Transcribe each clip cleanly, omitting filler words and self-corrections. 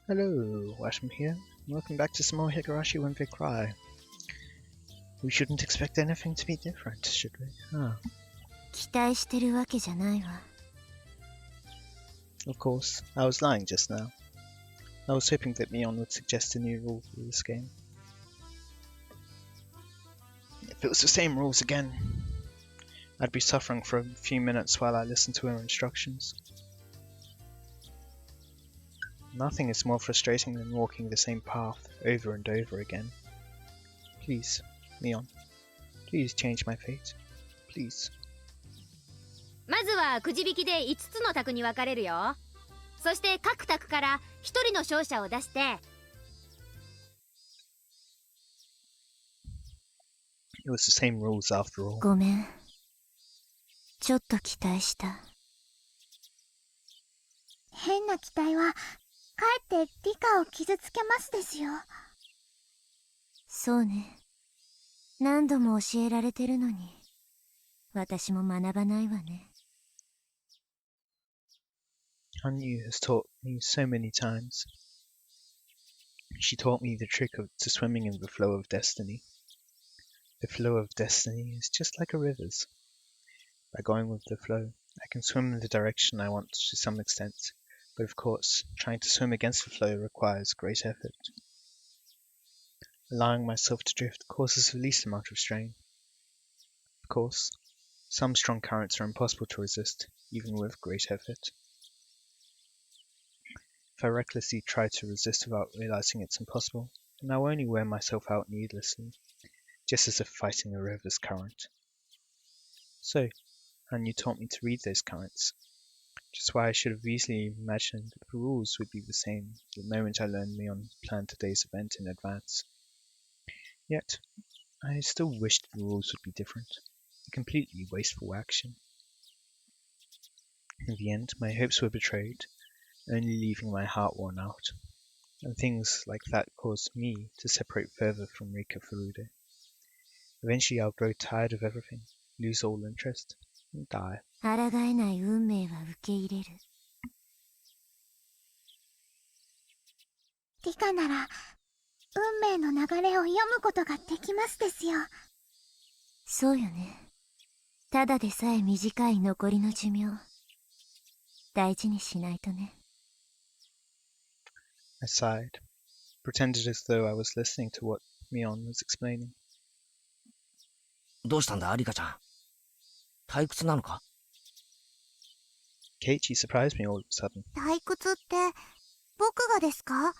Hello, Watem here. Welcome back to some more Higurashi When They Cry. We shouldn't expect anything to be different, should we? Of course, I was lying just now. I was hoping that Mion would suggest a new rule for this game. If it was the same rules again, I'd be suffering for a few minutes while I listened to her instructions. Nothing is more frustrating than walking the same path over and over again. Please, Mion, please change my fate. Please. まずはくじ引きで5つの卓に分かれるよ。そして各卓から1人の勝者を出して。It was the same rules after all. ごめん。ちょっと期待した。変な期待はかえって理科を傷つけますですよ。そうね。何度も教えられてるのに、私も学ばないわね。Hanyu has taught me so many times. She taught me the trick to swimming in the flow of destiny. The flow of destiny is just like a river's. By going with the flow, I can swim in the direction I want to some extent, but of course, trying to swim against the flow requires great effort. Allowing myself to drift causes the least amount of strain. Of course, some strong currents are impossible to resist, even with great effort. If I recklessly try to resist without realizing it's impossible, then I will only wear myself out needlessly, just as if fighting a river's current. So, Hanyu taught me to read those currents, just why I should have easily imagined that the rules would be the same the moment I learned Mion planned today's event in advance. Yet, I still wished the rules would be different, a completely wasteful action. In the end, my hopes were betrayed, only leaving my heart worn out, and things like that caused me to separate further from Rika Furude. Eventually I'll grow tired of everything, lose all interest, and die. 抗えない運命は受け入れる。理科なら運命の流れを読むことができますですよ。そうよね。ただでさえ短い残りの寿命。大事にしないとね。I sighed, pretended as though I was listening to what Mion was explaining. どうしたんだ、リカちゃん。退屈なのか？ Keiichi surprised me all of a sudden. 退屈って僕がですか？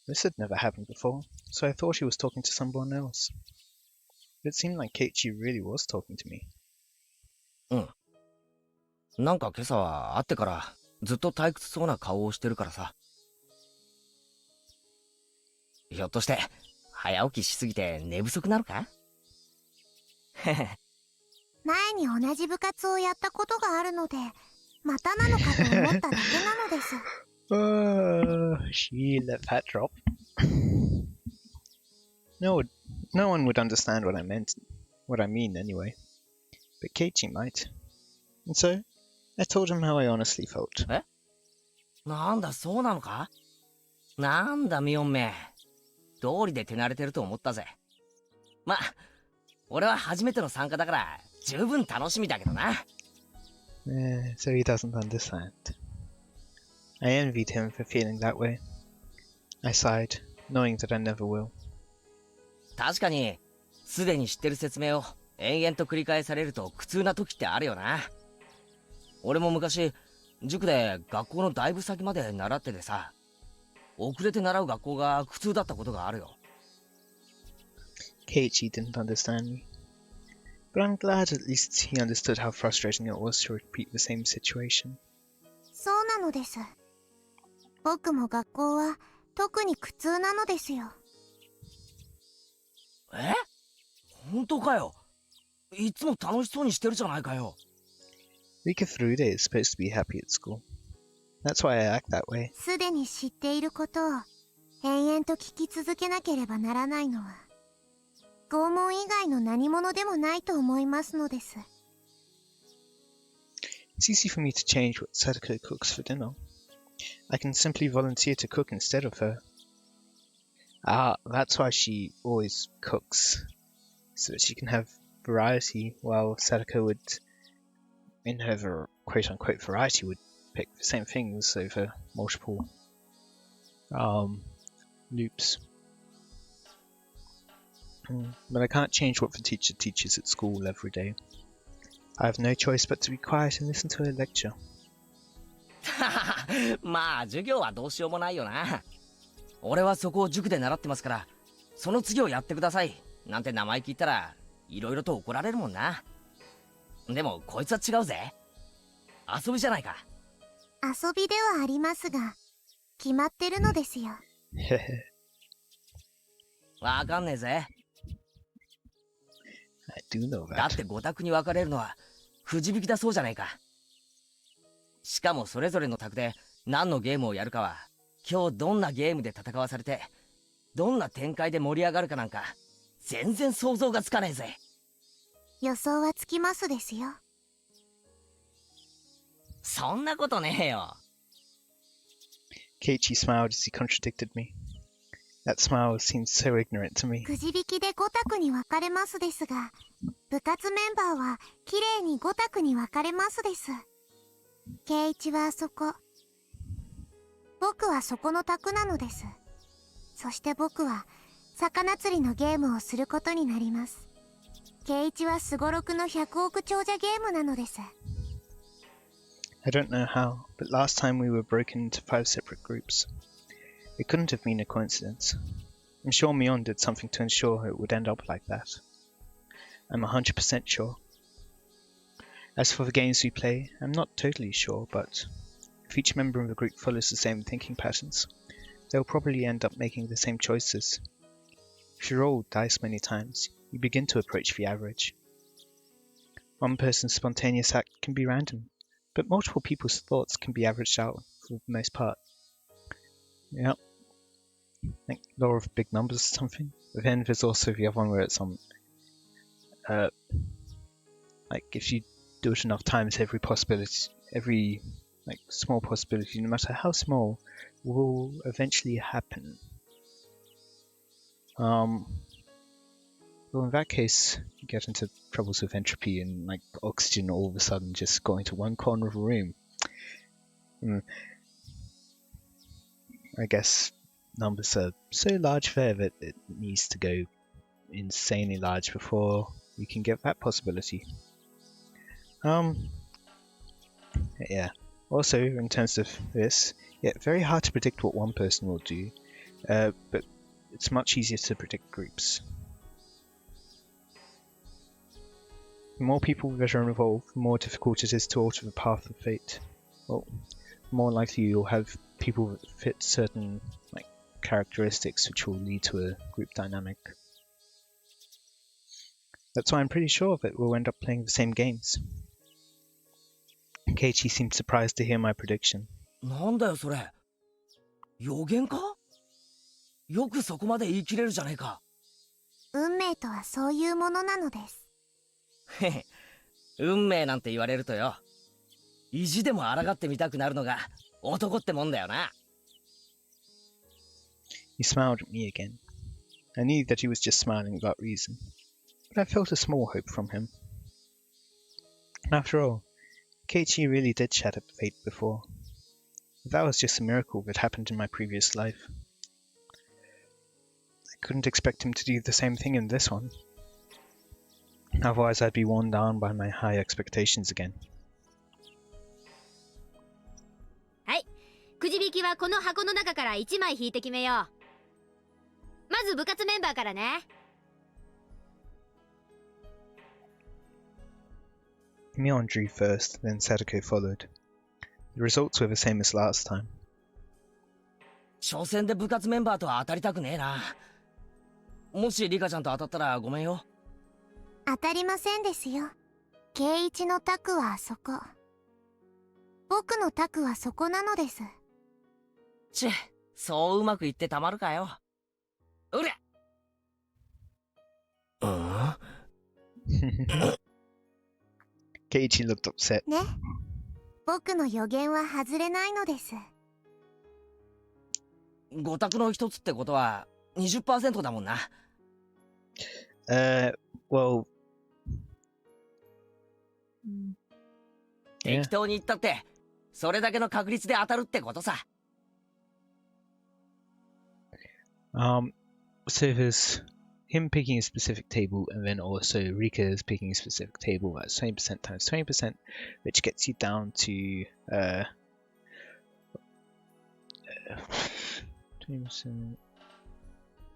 This had never happened before, so I thought he was talking to someone else. But it seemed like Keiichi really was talking to me. うん。なんか今朝は会ってからずっと退屈そうな顔をしてるからさ。ひょっとして早起きしすぎて寝不足なのか？前に同じ部活をやったことがあるので、またなのかと思っただけなのです。She let that drop. No one would understand what I mean anyway. But Keiichi might. And so, I told him how I honestly felt. え？なんだ、そうなのか？なんだ、ミオンめ。道理で手慣れてると思ったぜ。ま、俺は初めての参加だから、十分楽しみだけどな。So he doesn't understand. I envied him for feeling that way. I sighed, knowing that I never will. 確かに、すでに知ってる説明を延々と繰り返されると苦痛な時ってあるよな。俺も昔、塾で学校のだいぶ先まで習っててさ、遅れて習う学校が苦痛だったことがあるよ。Keiichi didn't understand me. But I'm glad at least he understood how frustrating it was to repeat the same situation. そうなのです。僕も学校は特に苦痛なのですよ。え？本当かよ。いつも楽しそうにしてるじゃないかよ。Rika Furude is supposed to be happy at school. That's why I act that way. すでに知っていることを延々と聞き続けなければならないのは、拷問以外の何者でもないと思いますのです。It's easy for me to change what Sadako cooks for dinner. I can simply volunteer to cook instead of her. Ah, that's why she always cooks, so that she can have variety, while Sadako would, in her quote-unquote variety, would pick the same things over multiple loops. But I can't change what the teacher teaches at school every day. I have no choice but to be quiet and listen to her lecture. まあ授業はどうしようもないよな。俺はそこを塾で習ってますから、その次をやってくださいなんて生意気言ったらいろいろと怒られるもんな。でもこいつは違うぜ。遊びじゃないか。遊びではありますが、決まってるのですよ。わかんねえぜ。I do know that. だって5択に分かれるのはくじ引きだそうじゃないか。しかもそれぞれの択で何のゲームをやるかは今日どんなゲームで戦わされてどんな展開で盛り上がるかなんか全然想像がつかねえぜ。予想はつきますですよ。そんなことねえよ。Keiichi smiled as he contradicted me. That smile seemed so ignorant to me. くじ引きで5択に分かれますですが、部活メンバーはきれいに5択に分かれますです。圭一はあそこ、僕はそこの択なのです。そして僕は魚釣りのゲームをすることになります。圭一はすごろくの100億長者ゲームなのです。I don't know how, but last time we were broken into 5 separate groups. It couldn't have been a coincidence. I'm sure Mion did something to ensure it would end up like that. I'm 100% sure. As for the games we play, I'm not totally sure, but if each member of the group follows the same thinking patterns, they'll probably end up making the same choices. If you roll dice many times, you begin to approach the average. One person's spontaneous act can be random, but multiple people's thoughts can be averaged out for the most part. Yep. Like law of big numbers or something. But then there's also the other one where it's like if you do it enough times, every like small possibility, no matter how small, will eventually happen. Well, in that case, you get into troubles with entropy and like oxygen all of a sudden just going to one corner of a room. I guess numbers are so large there that it needs to go insanely large before you can get that possibility. Yeah. Also, in terms of this, yeah, very hard to predict what one person will do, but it's much easier to predict groups. The more people that are involved, the more difficult it is to alter the path of fate. Well, the more likely you'll have people that fit certain like characteristics which will lead to a group dynamic. That's why I'm pretty sure that we'll end up playing the same games. Keiichi seemed surprised to hear my prediction. なんだよそれ。予言か？よくそこまで言い切れるじゃねえか。運命とはそういうものなのです。へへ、運命なんて言われるとよ、意地でも抗ってみたくなるのが男ってもんだよな。He smiled at me again. I knew that he was just smiling without reason, but I felt a small hope from him. After all, Keiichi really did shatter fate before. That was just a miracle that happened in my previous life. I couldn't expect him to do the same thing in this one. Otherwise I'd be worn down by my high expectations again. はい、くじ引きはこの箱の中から1枚引いて決めよう。まず部活メンバーからね。Mion drew first, then Sadako followed. The results were the same as last time. 初戦で部活メンバーとは当たりたくねえな。もしリカちゃんと当たったらごめんよ。当たりませんですよ。圭一の卓はあそこ。僕の卓はそこなのです。ちぇ、そううまくいってたまるかよ。うりゃ。Keiichi looked upset. ね。僕の予言は外れないのです。5択の1つってことは 20% だもんな。Well, yeah. 適当に言ったってそれだけの確率で当たるってことさ。So there's him picking a specific table, and then also Rika is picking a specific table. That's 20% times 20%, which gets you down to 20%.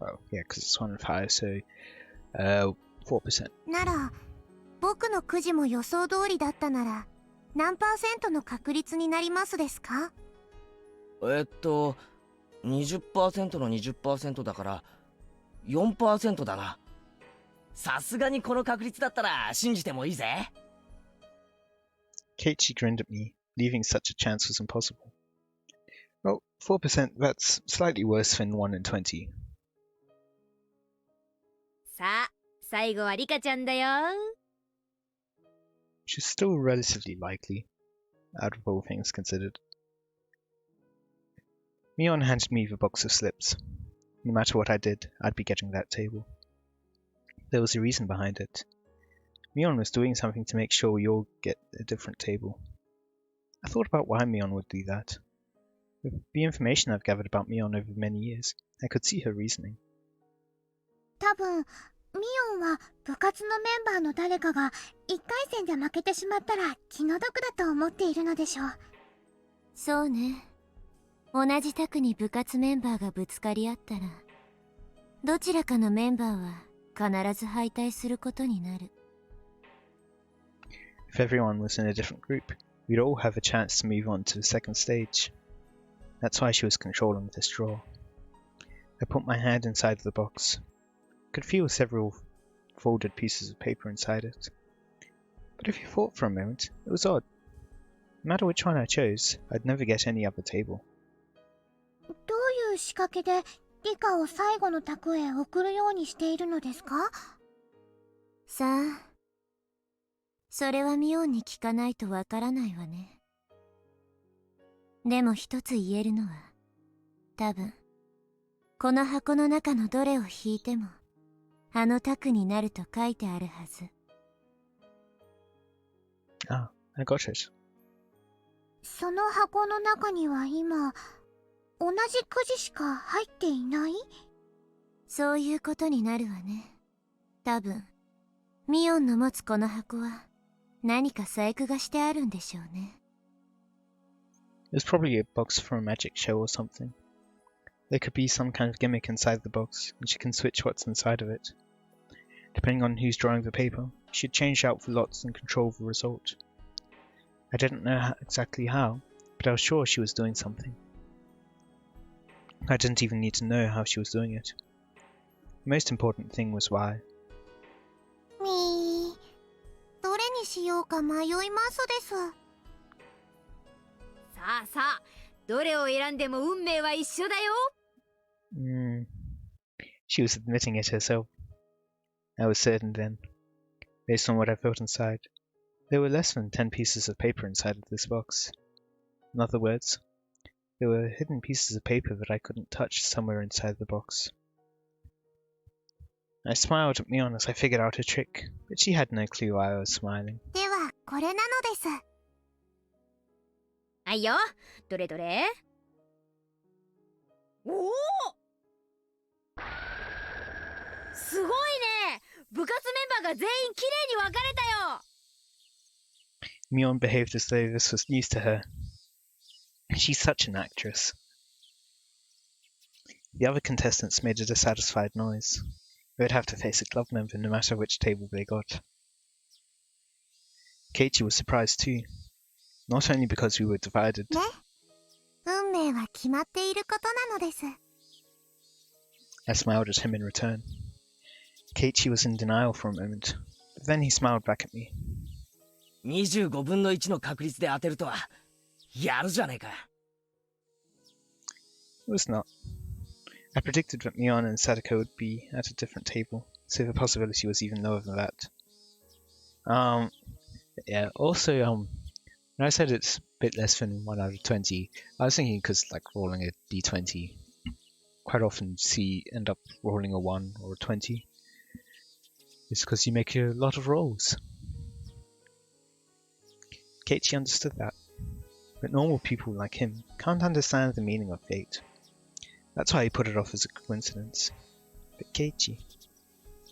Oh, yeah, because it's 1 and 5, so 4%. なら僕のくじも予想通りだったなら何%の確率になりますですか？ 20% の 20% だから 4% だな。さすがにこの確率だったら信じてもいいぜ。Keiichi grinned at me, believing such a chance was impossible. Well, 4%, that's slightly worse than 1 in 20. さあ、最後はリカちゃんだよ。Which is still relatively likely, out of all things considered. Mion handed me the box of slips. No matter what I did, I'd be getting that table. There was a reason behind it. Mion was doing something to make sure we all get a different table. I thought about why Mion would do that. With the information I've gathered about Mion over many years, I could see her reasoning. 多分ミオンは部活のメンバーの誰かが1回戦で負けてしまったら気の毒だと思っているのでしょう。そうね。同じ卓に部活メンバーがぶつかり合ったら、どちらかのメンバーは必ず敗退することになる。If everyone was in a different group, we'd all have a chance to move on to the second stage. That's why she was controlling this draw. I put my hand inside the box. I could feel several folded pieces of paper inside it. But if you thought for a moment, it was odd. No matter which one I chose, I'd never get any other table. どういう仕掛けでリカを最後の卓へ送るようにしているのですか？さあ、それはミオンに聞かないとわからないわね。でも一つ言えるのは、多分この箱の中のどれを引いてもあの卓になると書いてあるはず。Ah, I got it. その箱の中には今同じくじしか入っていない？そういうことになるわね。多分ミオンの持つこの箱は何か細工がしてあるんでしょうね。It was probably a box for a magic show or something. There could be some kind of gimmick inside the box, and she can switch what's inside of it. Depending on who's drawing the paper, she'd change out the lots and control the result. I didn't know exactly how, but I was sure she was doing something. I didn't even need to know how she was doing it. The most important thing was why. みー、どれにしようか迷いますです。さあさあ、どれを選んでも運命は一緒だよ。She was admitting it herself. I was certain then, based on what I felt inside, there were less than 10 pieces of paper inside of this box. In other words, there were hidden pieces of paper that I couldn't touch somewhere inside the box. I smiled at Mion as I figured out her trick, but she had no clue why I was smiling. ではこれなのです。はいよ、どれどれ。おお、すごいね。部活メンバーが全員きれいに分かれたよ。Mion behaved as though this was news to her. She's such an actress. The other contestants made a dissatisfied noise. They would have to face a club member no matter which table they got. Keiichi was surprised too, not only because we were divided. ね、運命は決まっていることなのです。I smiled at him in return. Keiichi was in denial for a moment, but then he smiled back at me. 25分の1の確率で当てるとはやるじゃねえか。It was not. I predicted that Mion and Sadako would be at a different table, so the possibility was even lower than that. Yeah, also, when I said it's a bit less than 1 out of 20, I was thinking because, like, rolling a d20, quite often end up rolling a 1 or a 20. It's because you make a lot of rolls. Keiichi understood that, but normal people like him can't understand the meaning of fate. That's why he put it off as a coincidence. But Keiichi,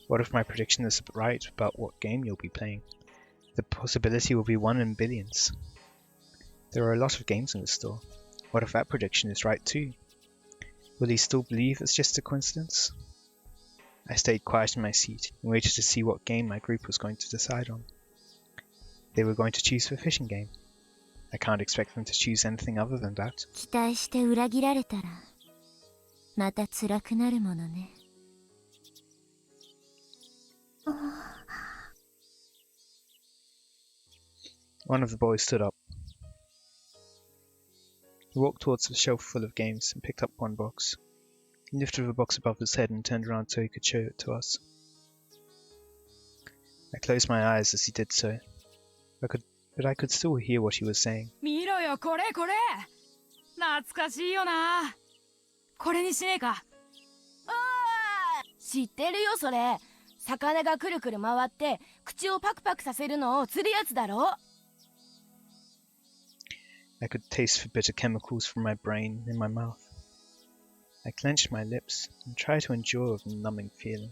what if my prediction is right about what game you'll be playing? The possibility will be 1 in billions. There are a lot of games in the store. What if that prediction is right too? Will he still believe it's just a coincidence? I stayed quiet in my seat and waited to see what game my group was going to decide on. They were going to choose the fishing game. I can't expect them to choose anything other than that. 期待して裏切られたらまた辛くなるものね。One of the boys stood up. He walked towards the shelf full of games and picked up one box. He lifted the box above his head and turned around so he could show it to us. I closed my eyes as he did so, but I could still hear what he was saying. 見ろよこれこれ懐かしいよなこれにしねえか知ってるよそれ魚がくるくる回って口をパクパクさせるのを釣るやつだろ I could taste the bitter chemicals from my brain in my mouth. I clenched my lips and tried to endure the numbing feeling.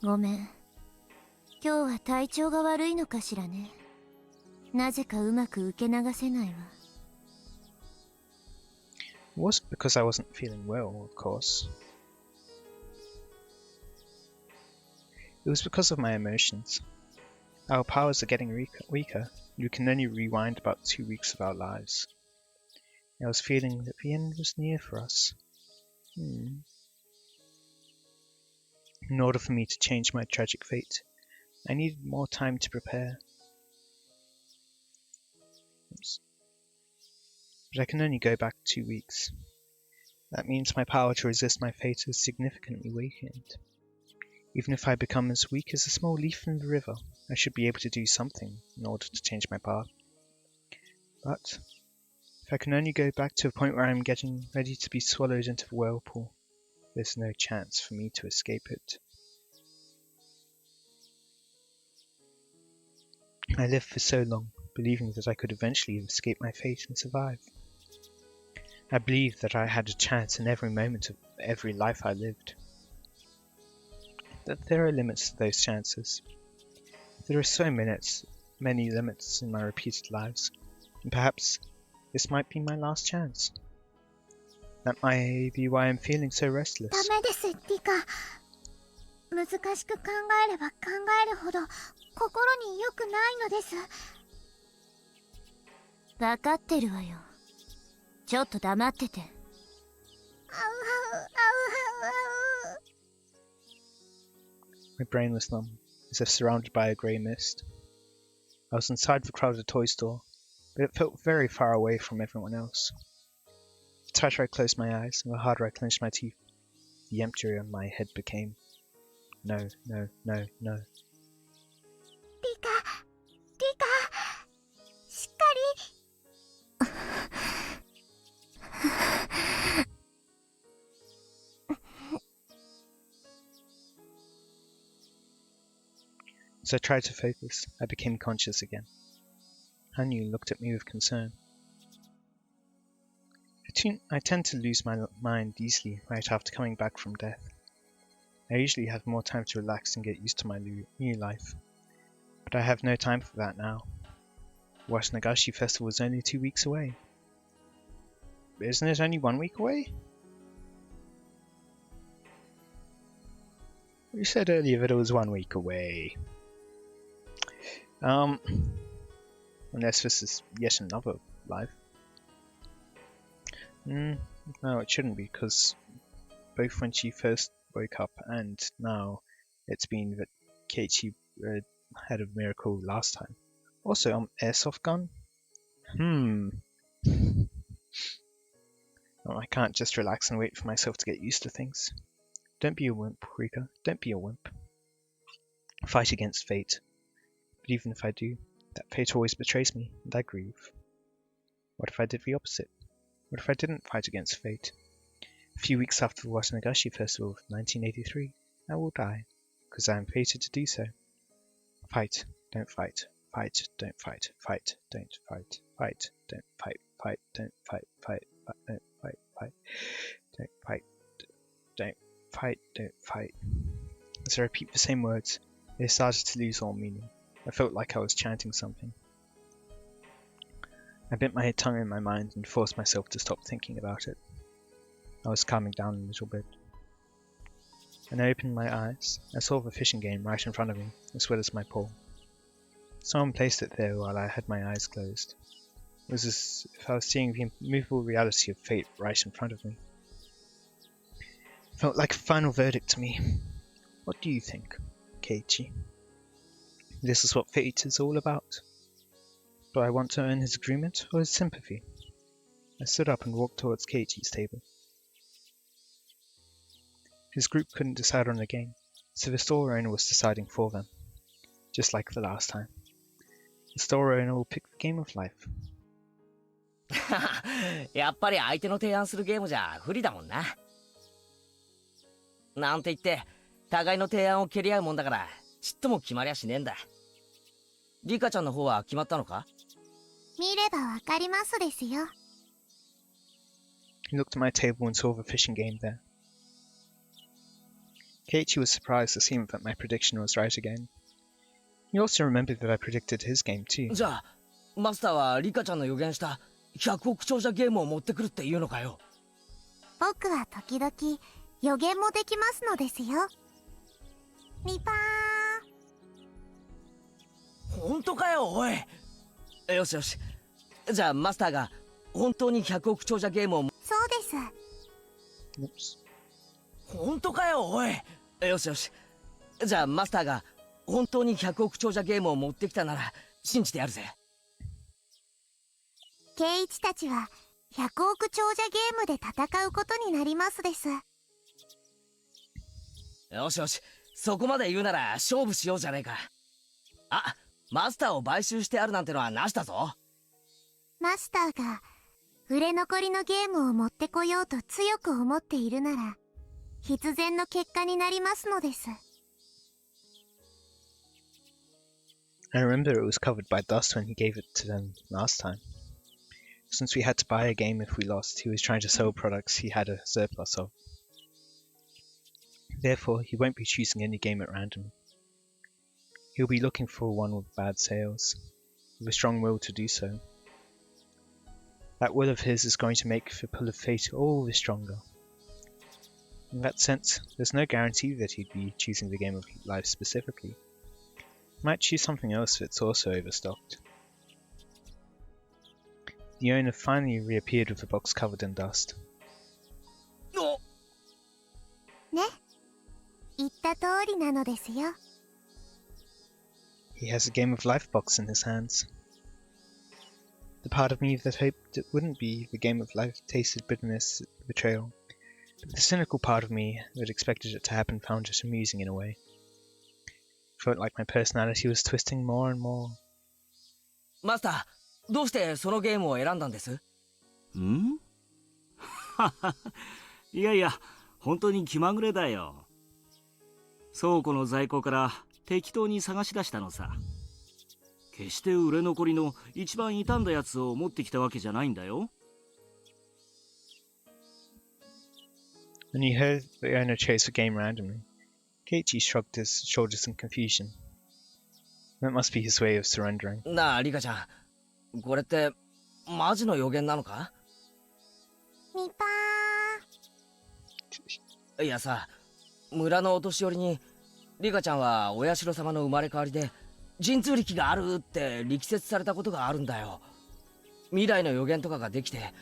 ごめん。今日は体調が悪いのかしらね。なぜかうまく受け流せないわ。It wasn't because I wasn't feeling well, of course. It was because of my emotions. Our powers are getting weaker. We can only rewind about 2 weeks of our lives. I was feeling that the end was near for us. In order for me to change my tragic fate, I needed more time to prepare. But I can only go back 2 weeks. That means my power to resist my fate is significantly weakened. Even if I become as weak as a small leaf in the river, I should be able to do something in order to change my path. But if I can only go back to a point where I'm getting ready to be swallowed into the whirlpool, there's no chance for me to escape it. I lived for so long, believing that I could eventually escape my fate and survive. I believed that I had a chance in every moment of every life I lived. That there are limits to those chances. There are so many limits in my repeated lives, and perhaps this might be my last chance. That might be why I'm feeling so restless. ダメです、リカ。難しく考えれば考えるほど心に良くないのです。わかってるわよ。ちょっと黙ってて。My brain was numb, as if surrounded by a grey mist. I was inside the crowded toy store, but it felt very far away from everyone else. The tighter I closed my eyes, and the harder I clenched my teeth, the emptier my head became. No, no, no, no. リカ、しっかり。As I tried to focus, I became conscious again. Hanyu looked at me with concern. I tend to lose my mind easily right after coming back from death. I usually have more time to relax and get used to my new life. But I have no time for that now. The Watem festival is only 2 weeks away. Isn't it only 1 week away? You said earlier that it was 1 week away. Unless this is yet another life. No, it shouldn't be, because both when she first woke up and now it's been that Keiichi had a miracle last time. Also, airsoft gun? Oh, I can't just relax and wait for myself to get used to things. Don't be a wimp, Rika. Don't be a wimp. Fight against fate. But even if I do, that fate always betrays me, and I grieve. What if I did the opposite? What if I didn't fight against fate? A few weeks after the Watem Festival of 1983, I will die, because I am fated to do so. Fight, don't fight. Fight, don't fight. Fight, don't fight. Fight, don't fight. Fight, don't fight. Fight, don't fight. Fight, don't fight. Don't fight, don't fight. As I repeat the same words, they started to lose all meaning. I felt like I was chanting something. I bit my tongue in my mind and forced myself to stop thinking about it. I was calming down a little bit. When I opened my eyes, I saw the fishing game right in front of me, as well as my paw. Someone placed it there while I had my eyes closed. It was as if I was seeing the immovable reality of fate right in front of me. It felt like a final verdict to me. What do you think, Keiichi? This is what fate is all about. Do I want to earn his agreement or his sympathy? I stood up and walked towards Keiichi's table. His group couldn't decide on a game, so the store owner was deciding for them, just like the last time. The store owner will pick the game of life. やっぱり相手の提案するゲームじゃ不利だもんな。なんて言って互いの提案を蹴り合うもんだからちっとも決まりゃしねえんだ。リカちゃんの方は決まったのか？見ればわかりますですよ。He looked at my table and saw the fishing game there. Keiichi was surprised to see that my prediction was right again. He also remembered that I predicted his game too. じゃあマスターはリカちゃんの予言した100億長者ゲームを持ってくるっていうのかよ。僕は時々予言もできますのですよ。ニパー。本当かよおい。よしよし。じゃあマスターが本当に100億長者ゲームを。そうです。Oops. 本当かよおい。よしよし。じゃあマスターが本当に100億長者ゲームを持ってきたなら信じてやるぜ。ケイイチたちは100億長者ゲームで戦うことになりますです。よしよし、そこまで言うなら勝負しようじゃねえか。あ、マスターを買収してあるなんてのはなしだぞ。マスターが売れ残りのゲームを持ってこようと強く思っているなら必然の結果になりますのです。I remember it was covered by dust when he gave it to them last time. Since we had to buy a game if we lost, he was trying to sell products he had a surplus of. Therefore, he won't be choosing any game at random. He'll be looking for one with bad sales, with a strong will to do so. That will of his is going to make the pull of fate all the stronger. In that sense, there's no guarantee that he'd be choosing the game of life specifically. He might choose something else that's also overstocked. The owner finally reappeared with the box covered in dust. ね、言った通りなのですよ。He has a game of life box in his hands. The part of me that hoped it wouldn't be the game of life tasted bitterness at betrayal, but the cynical part of me that expected it to happen found it amusing in a way. Felt like my personality was twisting more and more. マスター、どうしてそのゲームを選んだんです？ん？いやいや、本当に気まぐれだよ。倉庫の在庫から適当に探し出したのさ。決して売れ残りの一番傷んだやつを持ってきたわけじゃないんだよ。When he heard the owner chose the game randomly, Keiichi shrugged his shoulders in confusion. That must be his way of surrendering. なあ、リカちゃん、これってマジの予言なのか？ニパいやさ、村のお年寄りにリカちゃんはお社様の生まれ変わりで神通力があるって力説されたことがあるんだよ。未来の予言とかができて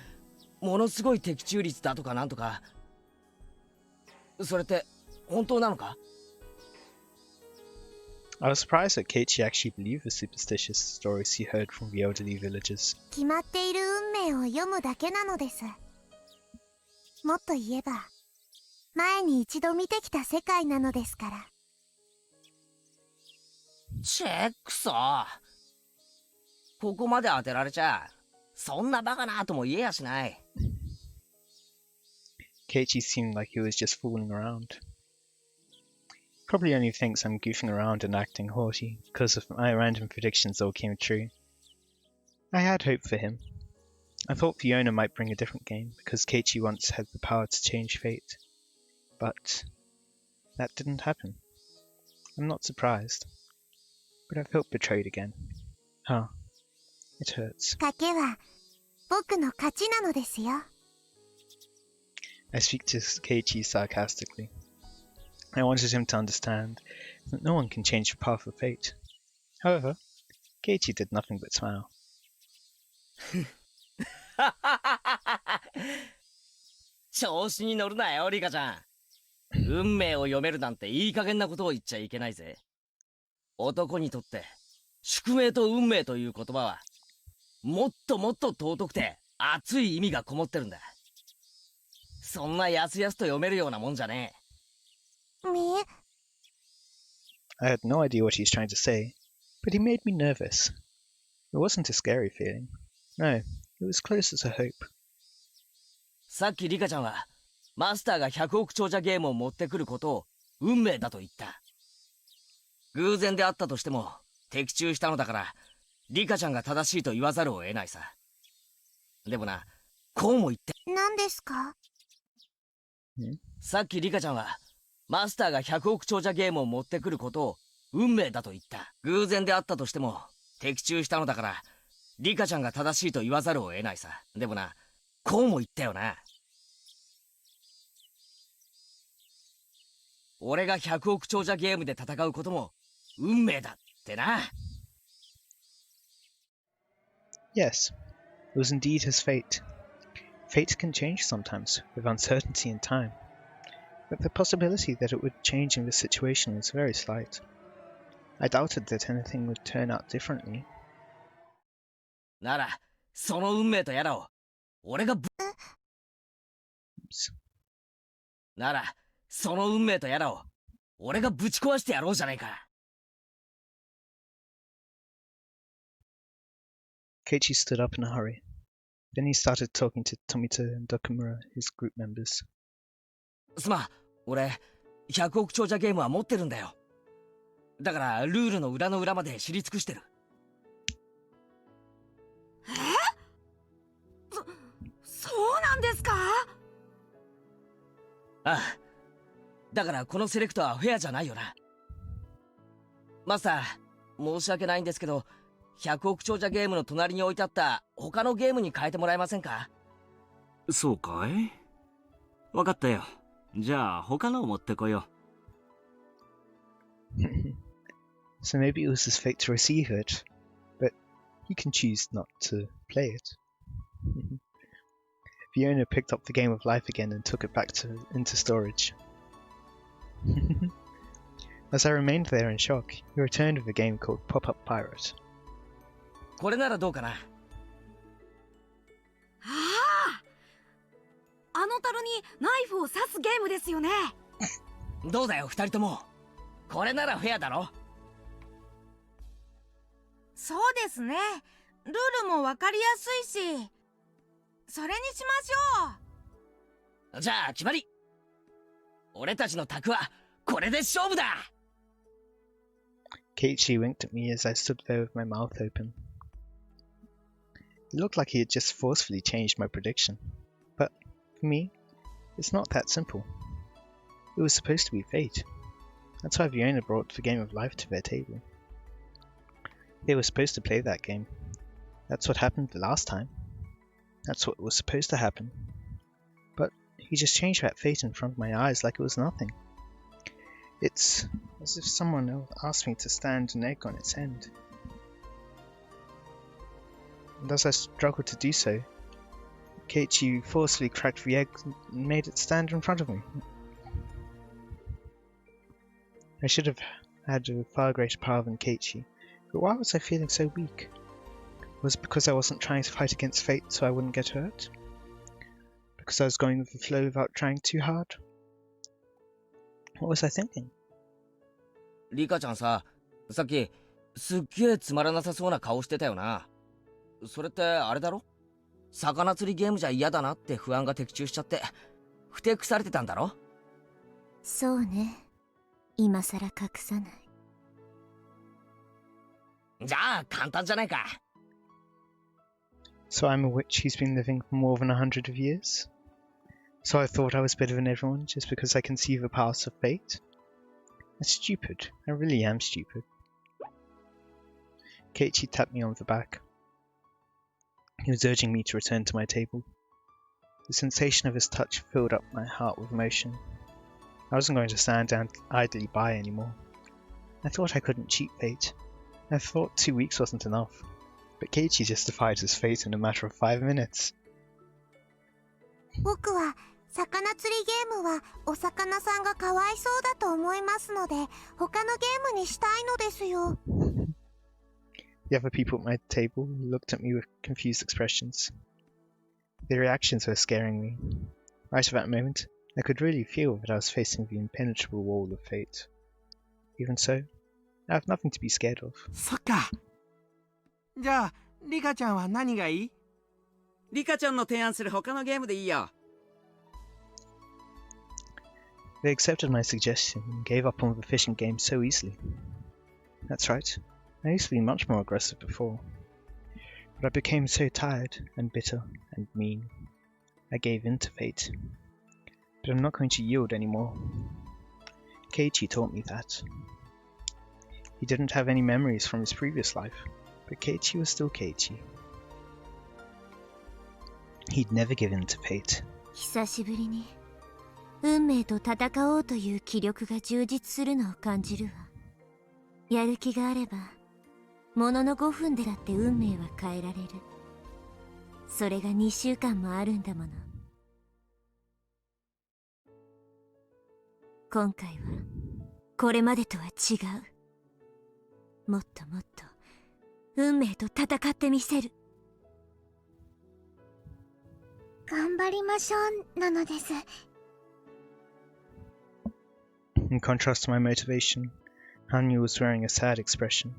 ものすごい的中率だとかなんとか。それって本当なのか？ I was surprised that Keiichi actually believed the superstitious stories he heard from the elderly villagers. ー。決まっている運命を読むだけなのです。もっと言えば前に一度見てきた世界なのですから。チェックソ。ここまで当てられちゃそんなバカなとも言えやしない。Keiichi seemed like he was just fooling around. Probably only thinks I'm goofing around and acting haughty because of my random predictions all came true. I had hope for him. I thought Fiona might bring a different game because Keiichi once had the power to change fate. But that didn't happen. I'm not surprised. But I felt betrayed again. Huh. It hurts. 賭けは僕の勝ちなのですよ。I speak to Keiichi sarcastically. I wanted him to understand that no one can change the path of fate. However, Keiichi did nothing but smile. 調子に乗るなよ、リカちゃん。運命を読めるなんていい加減なことを言っちゃいけないぜ。男にとって宿命と運命という言葉はもっともっと尊くて熱い意味がこもってるんだ。そんなやすやすと読めるようなもんじゃねえ。I had no idea what he was trying to say, but he made me nervous. It wasn't a scary feeling. No, it was closer to hope. さっきリカちゃんはマスターが100億長者ゲームを持ってくることを運命だと言った。偶然であったとしても的中したのだからリカちゃんが正しいと言わざるを得ないさ。でもな、こうも言って。何ですか？さっきリカちゃんはマスターが100億長者ゲームを持ってくることを運命だと言った。偶然であったとしても的中したのだからリカちゃんが正しいと言わざるを得ないさ。でもな、こうも言ったよな。俺が100億長者ゲームで戦うことも運命だってな。Yes, it was indeed his fate. Fate can change sometimes, with uncertainty and time. But the possibility that it would change in this situation was very slight. I doubted that anything would turn out differently. なら、その運命とやらを俺がなら、その運命とやらを俺がぶち壊してやろうじゃないか。Keiichi stood up in a hurry. Then he started talking to Tomita and Dokumura, his group members. すまん、俺100億長者ゲームは持ってるんだよ。だからルールの裏の裏まで知り尽くしてる。そうなんですか？ああ、だからこのセレクトはフェアじゃないよな。マスター、申し訳ないんですけど100億長者ゲームの隣に置いてあった他のゲームに変えてもらえませんか？そうかい？わかったよ。じゃあ他のを持ってこよう。So maybe it was his fate to receive it, but he can choose not to play it. Fiona picked up the game of life again and took it back into storage. As I remained there in shock, he returned with a game called Pop-Up Pirate. これならどうかな。ああ、あの樽にナイフを刺すゲームですよね。どうだよ二人とも。これならフェアだろ。そうですね。ルールもわかりやすいし、それにしましょう。じゃあ決まり。俺たちの卓はこれで勝負だ。Keiichi winked at me as I stood there with my mouth open. It looked like he had just forcefully changed my prediction. But, for me, it's not that simple. It was supposed to be fate. That's why Fiona brought the game of life to their table. They were supposed to play that game. That's what happened the last time. That's what was supposed to happen. But he just changed that fate in front of my eyes like it was nothing. It's as if someone else asked me to stand an egg on its end. And as I struggled to do so, Keiichi forcefully cracked the egg and made it stand in front of me. I should have had a far greater power than Keiichi, but why was I feeling so weak? Was it because I wasn't trying to fight against fate so I wouldn't get hurt? Because I was going with the flow without trying too hard? What was I thinking? リカちゃんさ、さっきすっげえつまらなさそうな顔してたよな。それってあれだろ？魚釣りゲームじゃ嫌だなって不安が的中しちゃってふてくされてたんだろ。そうね。今さら隠さない。じゃあ簡単じゃないか。 So I'm a witch who's been living for more than 100 of years? So I thought I was better than everyone just because I can see the powers of fate? That's stupid. I really am stupid. Keiichi tapped me on the back. He was urging me to return to my table. The sensation of his touch filled up my heart with emotion. I wasn't going to stand down idly by anymore. I thought I couldn't cheat fate. I thought 2 weeks wasn't enough. But Keiichi just defied his fate in a matter of 5 minutes. 僕は魚釣りゲームはお魚さんがかわいそうだと思いますので、他のゲームにしたいのですよ。The other people at my table looked at me with confused expressions. Their reactions were scaring me. Right at that moment, I could really feel that I was facing the impenetrable wall of fate. Even so, I have nothing to be scared of. そっか。じゃあリカちゃんは何がいい？リカちゃんの提案する他のゲームでいいよ。They accepted my suggestion and gave up on the fishing game so easily. That's right, I used to be much more aggressive before. But I became so tired and bitter and mean. I gave in to fate. But I'm not going to yield anymore. Keiichi taught me that. He didn't have any memories from his previous life, but Keiichi was still Keiichi. He'd never give in to fate. 久しぶりに運命と戦おうという気力が充実するのを感じるわ。やる気があればものの5分でだって運命は変えられる。それが2週間もあるんだもの。今回はこれまでとは違う。もっともっと運命と戦ってみせる。頑張りましょうなのです。In contrast to my motivation, Hanyu was wearing a sad expression. .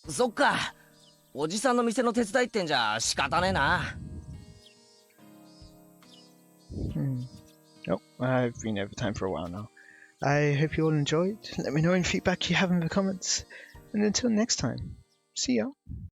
そっか。おじさんの店の手伝いってんじゃ仕方ねえな。Oh, I've been over time for a while now. I hope you all enjoyed. Let me know any feedback you have in the comments. And until next time, see ya.